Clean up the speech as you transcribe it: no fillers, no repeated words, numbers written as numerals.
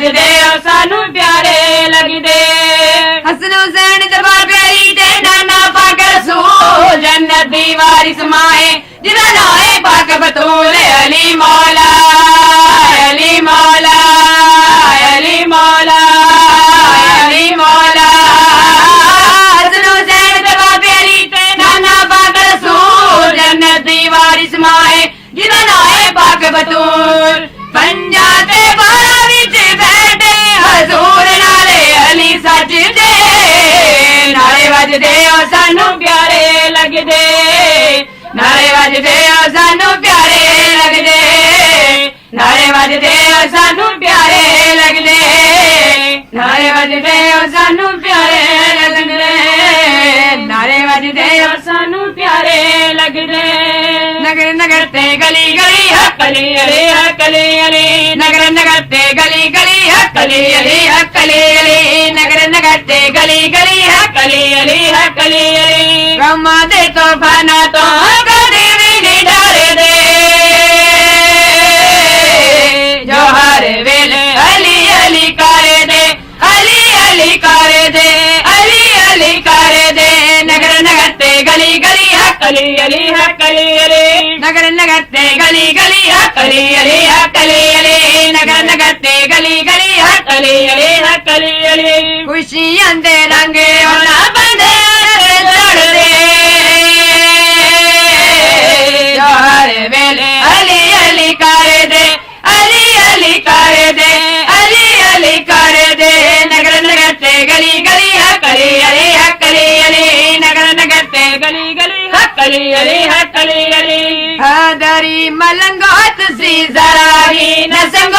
वजदे सानू प्यारे लगदे हसन हुसैन दरबार प्यारी ते नाना पाक रसूल जन्नत दी वारिस माए जिदा नाम है पाक बतूल अली मौला अली मौला अली मौला अली मौला हसन हुसैन दरबार प्यारी ते नाना पाक रसूल जन्नत दी वारिस माए जिदा नाम है पाक बतूल पंजा ते बारा विच बैठे हजूर नाले अली सजदे नारे वजदे सानू प्यारे लगदे नारे वजदे सानू प्यारे लगदे नारे वजदे सानू प्यारे लगदे नारे वजदे सानू प्यारे लगदे नारे वजदे सानू प्यारे लगदे नगर नगर ते गली गली हकली अली हकली अली नगर नगर ते गली गली हकली अली हकली अली नगर नगर ते गली गली हकली अली हकली अली गमा दे तो फाना तो कदे भी नहीं डरे दे जो हर वेले अली अली करे दे अली अली करे दे अली अली करे दे नगर नगर ते गली गली हकली अली हकली अली नगर नगर ते गली गली हकली अली हकली अली नगर नगर ते गली गली हकली अली हकली अली खुशियां दे रंगे होना बंदे चढ़दे जो हर वेले अली अली करे दे अली अली करे दे अली अली करे दे नगर नगर ते गली गली हकली अली हकली अली नगर नगर ते गली गली हकली अली हकली अली हदरी मलंगोत सी जराही नसम